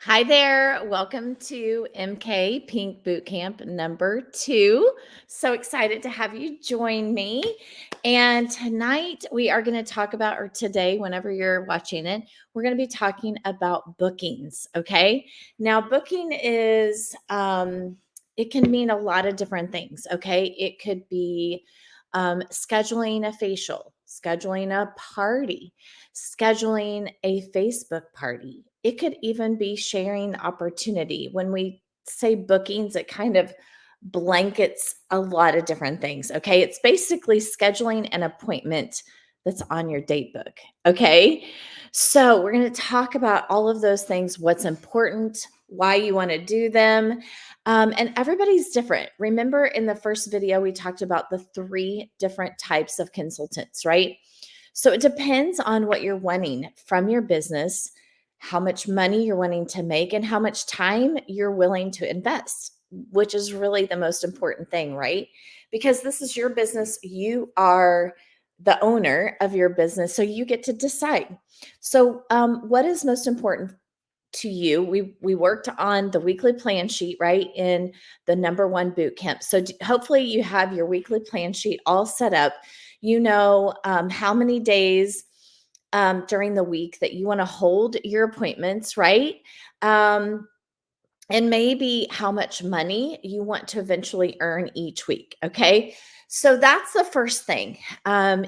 Hi there. Welcome to MK Pink Bootcamp number 2. So excited to have you join me. And tonight we are going to talk about, or today, whenever you're watching it, we're going to be talking about bookings. Okay. Now, booking is, it can mean a lot of different things. Okay. It could be scheduling a facial, scheduling a party, scheduling a Facebook party. It could even be sharing opportunity. When we say bookings, it kind of blankets a lot of different things. Okay. It's basically scheduling an appointment that's on your date book. Okay. So we're going to talk about all of those things, what's important, why you want to do them. And everybody's different. Remember in the first video, we talked about the 3 different types of consultants, right? So it depends on what you're wanting from your business, how much money you're wanting to make, and how much time you're willing to invest, which is really the most important thing, right? Because this is your business. You are the owner of your business, so you get to decide. So, what is most important to you? We worked on the weekly plan sheet, right, in the number 1 boot camp. So hopefully you have your weekly plan sheet all set up. You know how many days during the week that you want to hold your appointments, right? And maybe how much money you want to eventually earn each week. Okay. So that's the first thing,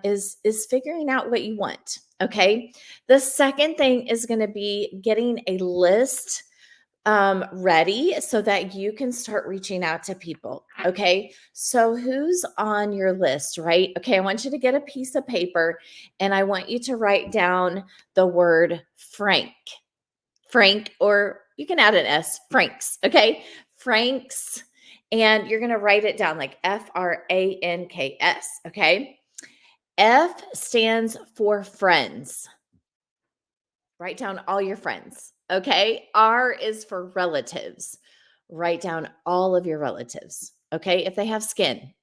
is figuring out what you want. Okay. The second thing is going to be getting a list ready so that you can start reaching out to people. Okay. So who's on your list, right? Okay. I want you to get a piece of paper and I want you to write down the word Frank, or you can add an S, Franks. Okay. Franks. And you're going to write it down like Franks. Okay. F stands for friends. Write down all your friends. Okay. R is for relatives. Write down all of your relatives. Okay. If they have skin,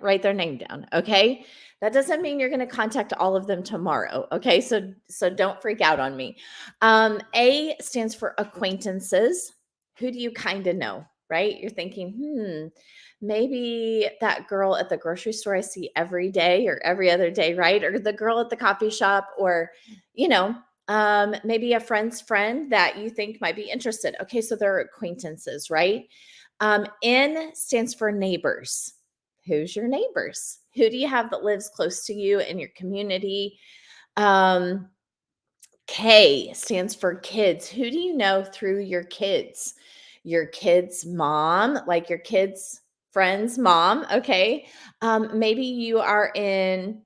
write their name down. Okay. That doesn't mean you're going to contact all of them tomorrow. Okay. So don't freak out on me. A stands for acquaintances. Who do you kind of know? Right. You're thinking, maybe that girl at the grocery store I see every day or every other day, right? Or the girl at the coffee shop, or, maybe a friend's friend that you think might be interested. Okay, so they're acquaintances, right? N stands for neighbors. Who's your neighbors? Who do you have that lives close to you in your community? Um, K stands for kids. Who do you know through your kids? Your kids' mom, like your kids' friend's mom. Okay. Maybe you are in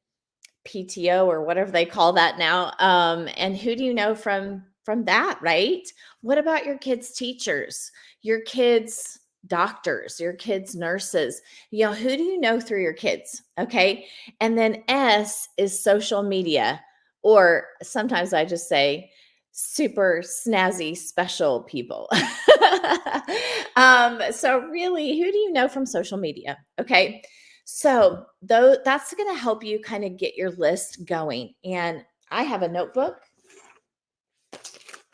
PTO or whatever they call that now. And who do you know from that, right? What about your kids' teachers, your kids' doctors, your kids' nurses? Who do you know through your kids? Okay. And then S is social media, or sometimes I just say super snazzy special people. So really, who do you know from social media? Okay. So though that's going to help you kind of get your list going. And I have a notebook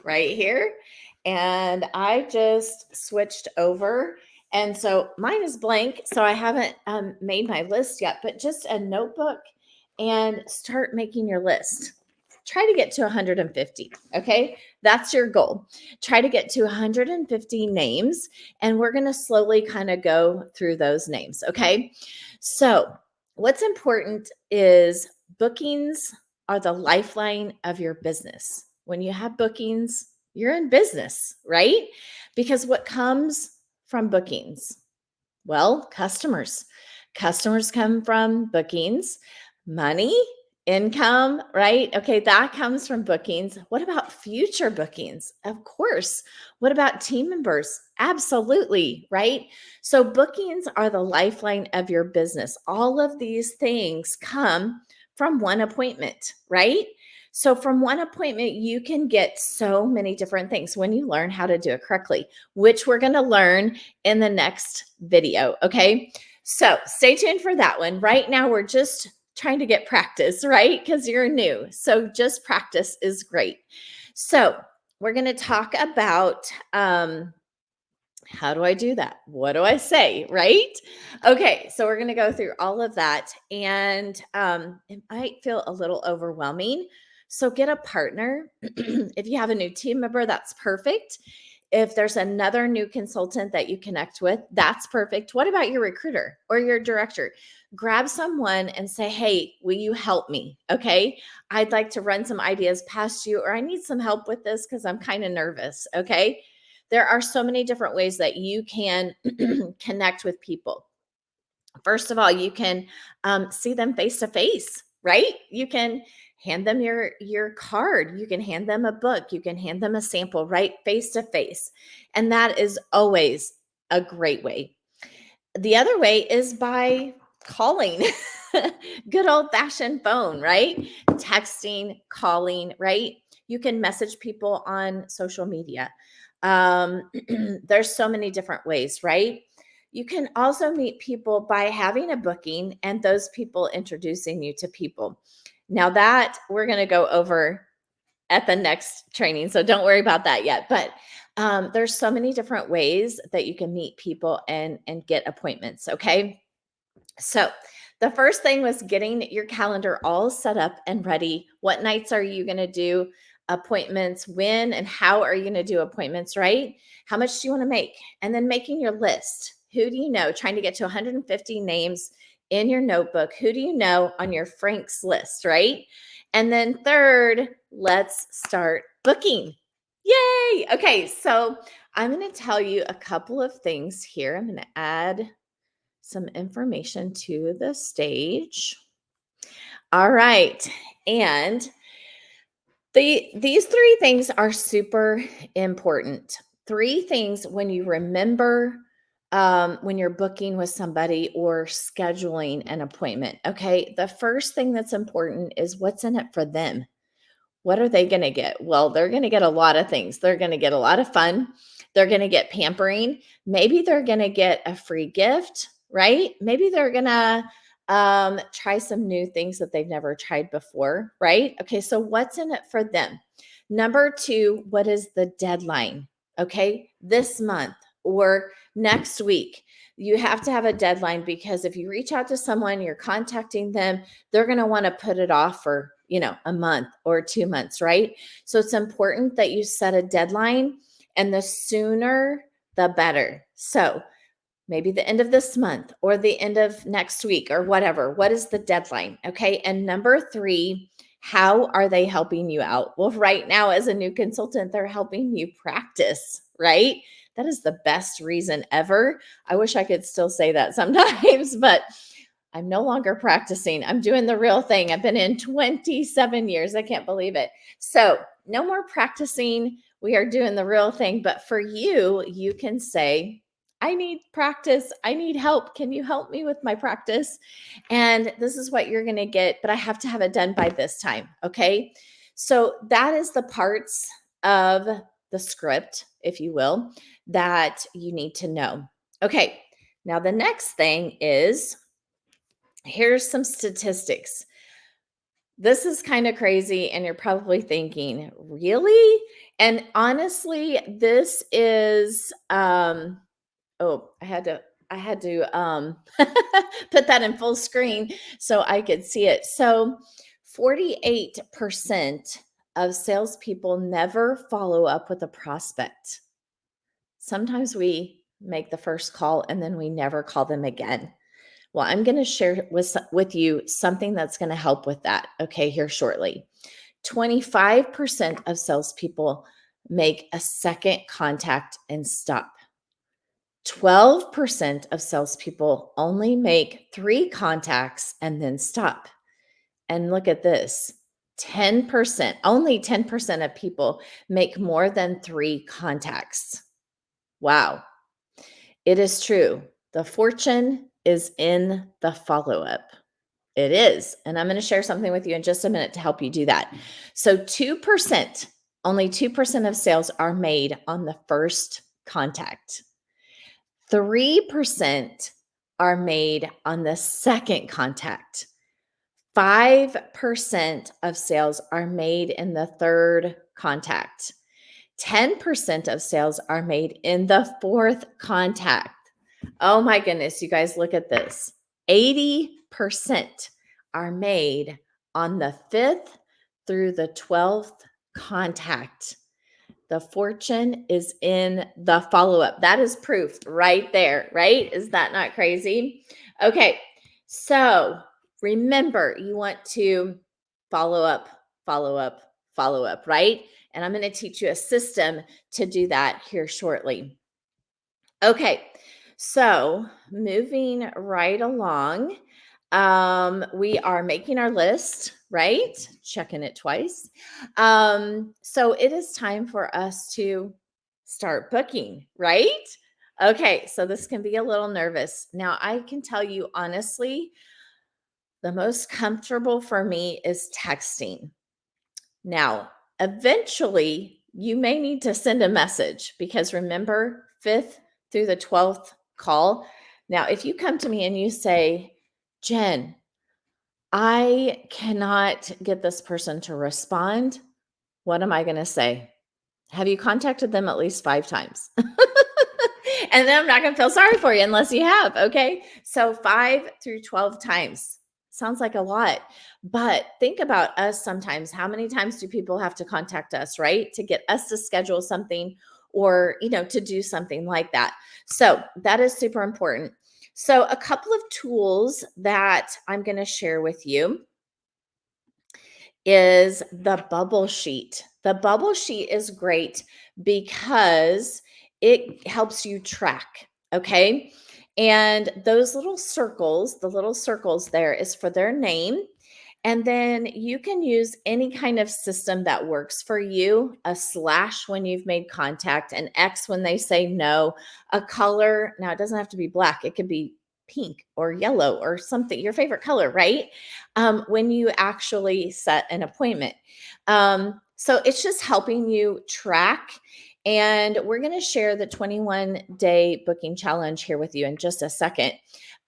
right here, and I just switched over. And so mine is blank. So I haven't made my list yet, but just a notebook and start making your list. Try to get to 150. Okay. That's your goal. Try to get to 150 names. And we're going to slowly kind of go through those names. Okay. So, what's important is bookings are the lifeline of your business. When you have bookings, you're in business, right? Because what comes from bookings? Well, customers. Customers come from bookings, money, income, right? Okay, that comes from bookings. What about future bookings? Of course. What about team members? Absolutely, right? So, bookings are the lifeline of your business. All of these things come from one appointment, right? So, from one appointment, you can get so many different things when you learn how to do it correctly, which we're going to learn in the next video. Okay. So, stay tuned for that one. Right now, we're just trying to get practice, right? Because you're new. So, just practice is great. So, we're going to talk about how do I do that? What do I say? Right? Okay. So we're going to go through all of that. And it might feel a little overwhelming. So get a partner. If you have a new team member, that's perfect. If there's another new consultant that you connect with, that's perfect. What about your recruiter or your director? Grab someone and say, hey, will you help me? Okay. I'd like to run some ideas past you, or I need some help with this because I'm kind of nervous. Okay. There are so many different ways that you can connect with people. First of all, you can see them face to face, right? You can hand them your card. You can hand them a book. You can hand them a sample, right? Face to face. And that is always a great way. The other way is by calling. Good old fashioned phone, right? Texting, calling, right? You can message people on social media. There's so many different ways, right? You can also meet people by having a booking and those people introducing you to people. Now, that we're going to go over at the next training. So don't worry about that yet. But there's so many different ways that you can meet people and get appointments. Okay. So the first thing was getting your calendar all set up and ready. What nights are you going to do appointments? When and how are you going to do appointments, right? How much do you want to make? And then making your list. Who do you know? Trying to get to 150 names in your notebook. Who do you know on your Frank's list, right? And then third, let's start booking. Yay. Okay. So I'm going to tell you a couple of things here. I'm going to add some information to the stage. All right. And these three things are super important. Three things when you remember when you're booking with somebody or scheduling an appointment. Okay. The first thing that's important is what's in it for them. What are they going to get? Well, they're going to get a lot of things. They're going to get a lot of fun. They're going to get pampering. Maybe they're going to get a free gift, right? Maybe they're going to try some new things that they've never tried before, right? Okay, so what's in it for them? Number two, what is the deadline? Okay, this month or next week. You have to have a deadline because if you reach out to someone, you're contacting them, they're going to want to put it off for, a month or 2 months, right? So it's important that you set a deadline, and the sooner the better. So maybe the end of this month or the end of next week or whatever. What is the deadline? Okay. And number three, how are they helping you out? Well, right now, as a new consultant, they're helping you practice, right? That is the best reason ever. I wish I could still say that sometimes, but I'm no longer practicing. I'm doing the real thing. I've been in 27 years. I can't believe it. So, no more practicing. We are doing the real thing. But for you, you can say, I need practice. I need help. Can you help me with my practice? And this is what you're going to get, but I have to have it done by this time. Okay. So, that is the parts of the script, if you will, that you need to know. Okay. Now, the next thing is, here's some statistics. This is kind of crazy, and you're probably thinking, really? And honestly, this is I had to put that in full screen so I could see it. So 48% of salespeople never follow up with a prospect. Sometimes we make the first call and then we never call them again. Well, I'm going to share with you something that's going to help with that, okay, here shortly. 25% of salespeople make a second contact and stop. 12% of salespeople only make 3 contacts and then stop. And look at this. 10%, only 10% of people make more than 3 contacts. Wow. It is true. The fortune is in the follow-up. It is. And I'm going to share something with you in just a minute to help you do that. So 2%, only 2% of sales are made on the first contact. 3% are made on the second contact. 5% of sales are made in the third contact. 10% of sales are made in the fourth contact. Oh my goodness, you guys, look at this. 80% are made on the fifth through the 12th contact. The fortune is in the follow up. That is proof right there, right? Is that not crazy? Okay, so remember, you want to follow up, follow up, follow up, right? And I'm going to teach you a system to do that here shortly. Okay, so moving right along, we are making our list, right? Checking it twice. So it is time for us to start booking, right? Okay, so this can be a little nervous. Now, I can tell you honestly, the most comfortable for me is texting. Now, eventually, you may need to send a message because remember, fifth through the 12th call. Now, if you come to me and you say, Jen, I cannot get this person to respond, what am I going to say? Have you contacted them at least 5 times? And then I'm not going to feel sorry for you unless you have. Okay. So 5 through 12 times sounds like a lot, but think about us sometimes. How many times do people have to contact us, right? To get us to schedule something or, to do something like that. So that is super important. So a couple of tools that I'm going to share with you is the bubble sheet. The bubble sheet is great because it helps you track, okay? And those little circles, the little circles there is for their name. And then you can use any kind of system that works for you, a slash when you've made contact, an X when they say no, a color. Now, it doesn't have to be black. It could be pink or yellow or something, your favorite color, right? When you actually set an appointment. So it's just helping you track. And we're going to share the 21-day booking challenge here with you in just a second.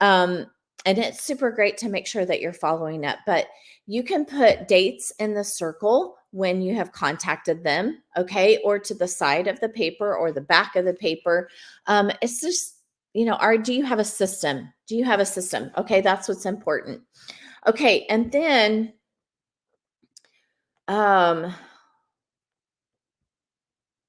And it's super great to make sure that you're following up, but you can put dates in the circle when you have contacted them, okay, or to the side of the paper or the back of the paper. It's just, do you have a system? Do you have a system? Okay, that's what's important. Okay, and then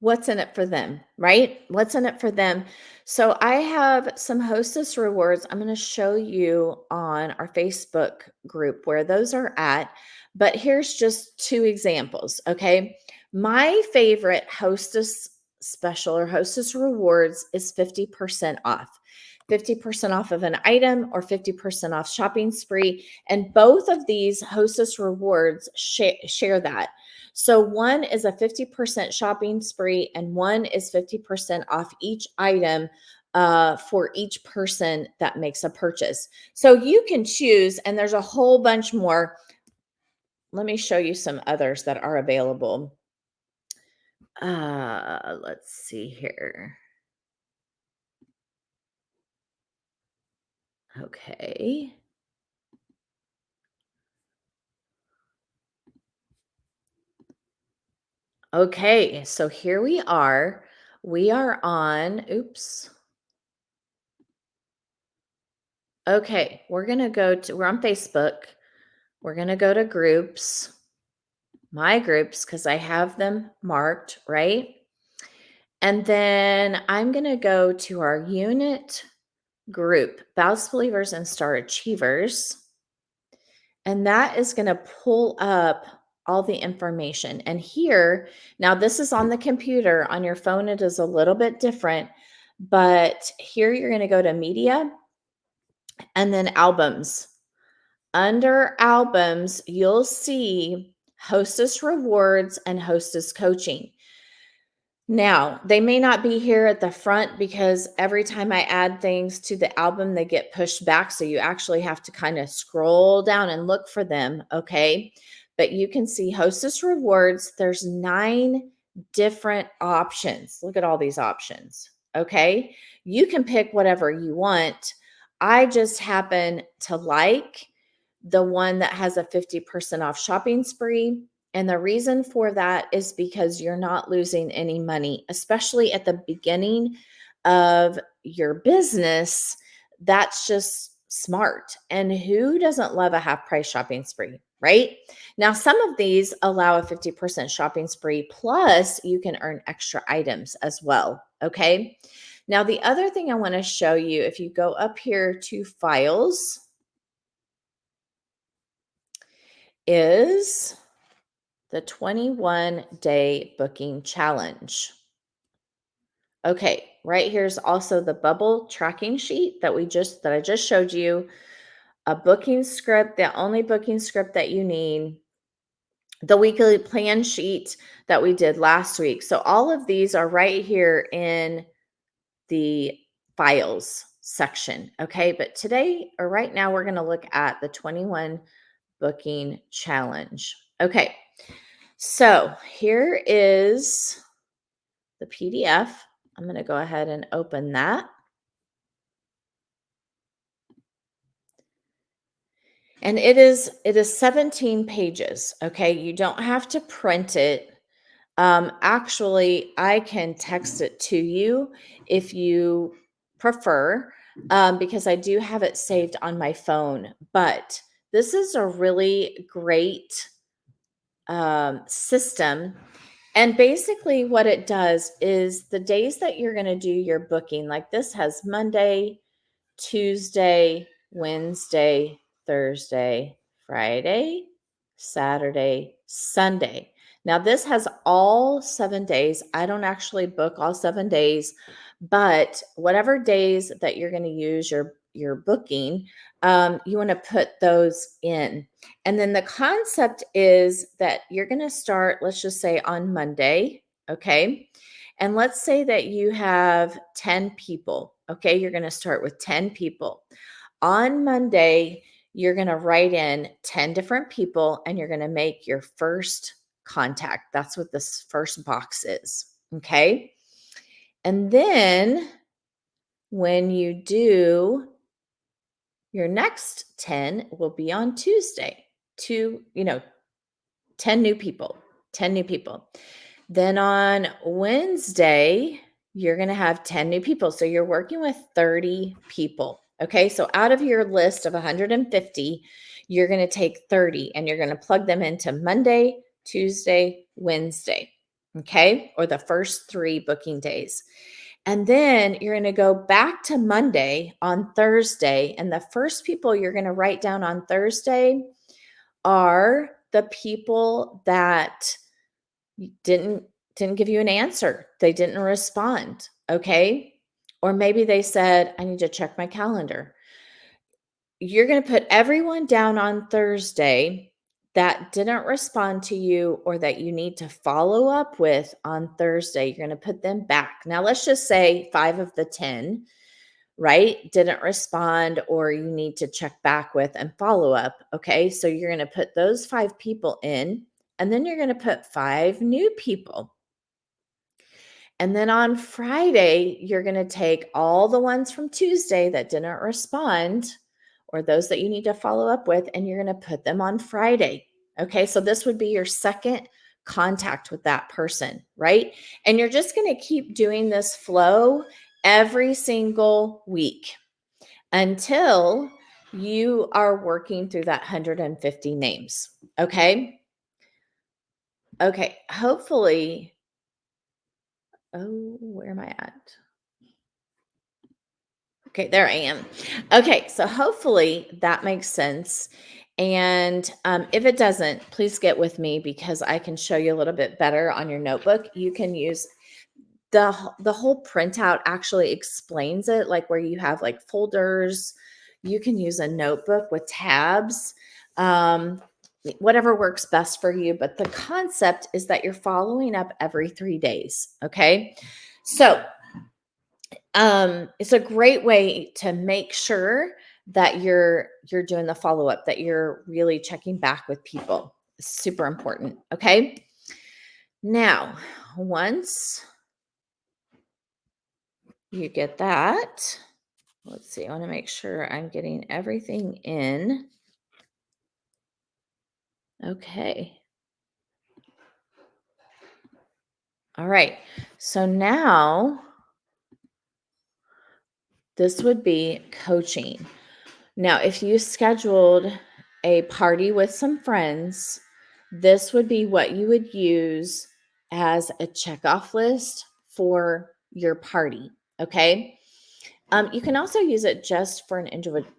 what's in it for them, right? What's in it for them? So I have some hostess rewards I'm going to show you on our Facebook group where those are at. But here's just 2 examples, okay? My favorite hostess special or hostess rewards is 50% off. 50% off of an item or 50% off shopping spree. And both of these hostess rewards share that. So one is a 50% shopping spree and one is 50% off each item for each person that makes a purchase. So you can choose, and there's a whole bunch more. Let me show you some others that are available. Let's see here. Okay. Okay, so here we are. We are on, oops. Okay, we're on Facebook. We're going to go to groups, my groups, because I have them marked, right? And then I'm going to go to our unit group, Bounce Believers and Star Achievers. And that is going to pull up all the information. And here, now this is on the computer. On your phone, it is a little bit different. But here you're going to go to media and then albums. Under albums, you'll see hostess rewards and hostess coaching. Now, they may not be here at the front because every time I add things to the album, they get pushed back. So you actually have to kind of scroll down and look for them. Okay. But you can see hostess rewards. There's 9 different options. Look at all these options. Okay. You can pick whatever you want. I just happen to like the one that has a 50% off shopping spree And the reason for that is because you're not losing any money, especially at the beginning of your business. That's just smart. And who doesn't love a half price shopping spree, right? Now, some of these allow a 50% shopping spree, plus you can earn extra items as well. Okay. Now, the other thing I want to show you, if you go up here to files, is the 21-day booking challenge. Okay, right here's also the bubble tracking sheet that I just showed you, a booking script, the only booking script that you need, the weekly plan sheet that we did last week. So all of these are right here in the files section. Okay, but today or right now we're going to look at the 21 booking challenge. Okay. So here is the PDF. I'm going to go ahead and open that. And it is 17 pages. Okay. You don't have to print it. Actually, I can text it to you if you prefer, because I do have it saved on my phone. But this is a really great system. And basically, what it does is the days that you're going to do your booking, like this has Monday, Tuesday, Wednesday, Thursday, Friday, Saturday, Sunday. Now, this has all 7 days. I don't actually book all 7 days, but whatever days that you're going to use your booking, you want to put those in. And then the concept is that you're going to start, let's just say on Monday, okay? And let's say that you have 10 people. Okay, you're going to start with 10 people. On Monday, you're going to write in 10 different people and you're going to make your first contact. That's what this first box is. Okay. And then when you do your next 10 will be on Tuesday. 10 new people, 10 new people. Then on Wednesday, you're going to have 10 new people. So you're working with 30 people. Okay. So out of your list of 150, you're going to take 30 and you're going to plug them into Monday, Tuesday, Wednesday. Okay. Or the first 3 booking days. And then you're going to go back to Monday on Thursday. And the first people you're going to write down on Thursday are the people that didn't give you an answer. They didn't respond, okay? Or maybe they said, I need to check my calendar. You're going to put everyone down on Thursday that didn't respond to you or that you need to follow up with on Thursday. You're going to put them back. Now, let's just say 5 of the 10, right, didn't respond or you need to check back with and follow up. Okay. So you're going to put those 5 people in, and then you're going to put 5 new people. And then on Friday, you're going to take all the ones from Tuesday that didn't respond or those that you need to follow up with, and you're going to put them on Friday. Okay. So this would be your second contact with that person, right? And you're just going to keep doing this flow every single week until you are working through that 150 names. Okay. Okay. Hopefully, where am I at? Okay, there I am. Okay, so hopefully that makes sense. And if it doesn't, please get with me because I can show you a little bit better on your notebook. You can use the whole printout actually explains it, like where you have like folders. You can use a notebook with tabs, whatever works best for you. But the concept is that you're following up every 3 days. Okay, so it's a great way to make sure that you're doing the follow up, that you're really checking back with people. It's super important. Okay, now once you get that, let's see, I want to make sure I'm getting everything in. Okay. All right. So now this would be coaching. Now, if you scheduled a party with some friends, this would be what you would use as a checkoff list for your party. Okay. You can also use it just for an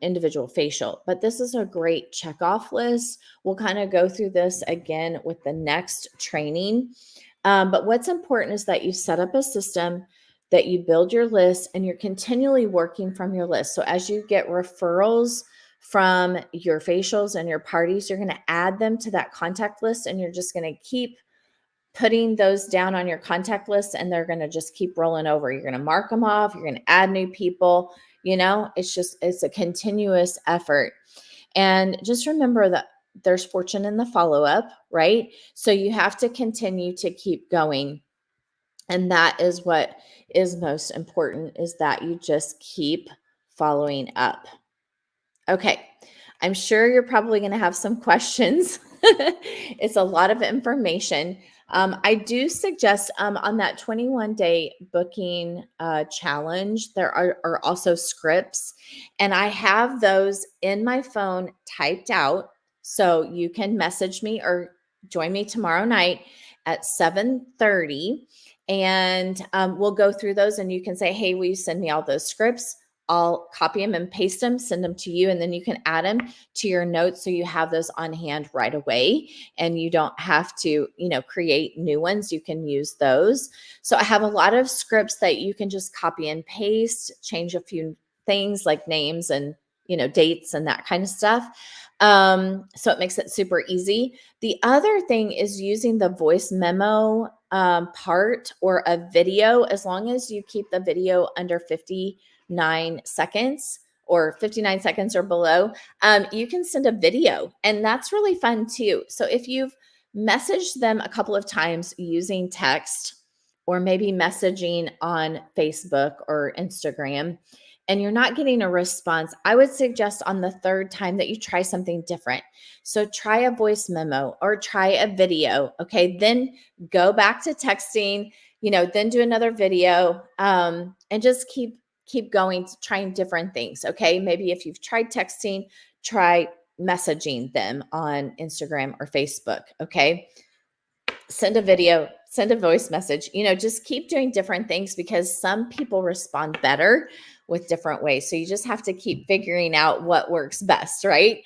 individual facial, but this is a great checkoff list. We'll kind of go through this again with the next training. But what's important is that you set up a system, that you build your list, and you're continually working from your list. So as you get referrals from your facials and your parties, you're going to add them to that contact list, and you're just going to keep putting those down on your contact list, and they're going to just keep rolling over. You're going to mark them off. You're going to add new people. It's a continuous effort. And just remember that there's fortune in the follow-up, right? So you have to continue to keep going. And that is what is most important, is that you just keep following up. Okay. I'm sure you're probably going to have some questions. It's a lot of information. I do suggest on that 21-day booking challenge, there are also scripts, and I have those in my phone typed out. So you can message me or join me tomorrow night at 7:30, and we'll go through those, and you can say, hey, will you send me all those scripts? I'll copy them and paste them, send them to you, and then you can add them to your notes so you have those on hand right away, and you don't have to, create new ones. You can use those. So I have a lot of scripts that you can just copy and paste, change a few things like names and, dates and that kind of stuff. So it makes it super easy. The other thing is using the voice memo part or a video, as long as you keep the video under 59 seconds or 59 seconds or below, you can send a video, and that's really fun too. So if you've messaged them a couple of times using text or maybe messaging on Facebook or Instagram, and you're not getting a response, I would suggest on the third time that you try something different. So try a voice memo or try a video. Okay. Then go back to texting, then do another video, and just keep going, trying different things. Okay. Maybe if you've tried texting, try messaging them on Instagram or Facebook. Okay. Send a video, send a voice message, just keep doing different things, because some people respond better with different ways. So you just have to keep figuring out what works best, right?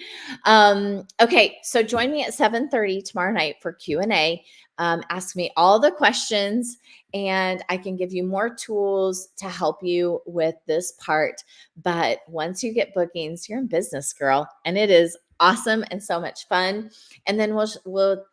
Okay. So join me at 7:30 tomorrow night for Q&A. Ask me all the questions, and I can give you more tools to help you with this part. But once you get bookings, you're in business, girl, and it is awesome and so much fun. And then we'll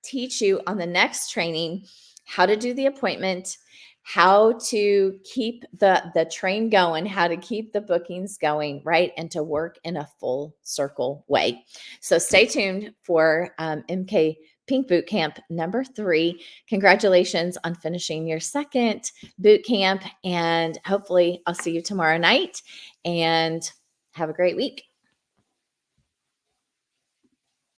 teach you on the next training how to do the appointment, how to keep the train going, how to keep the bookings going, right? And to work in a full circle way. So stay tuned for MK Pink Bootcamp number 3. Congratulations on finishing your second boot camp, and hopefully I'll see you tomorrow night, and have a great week.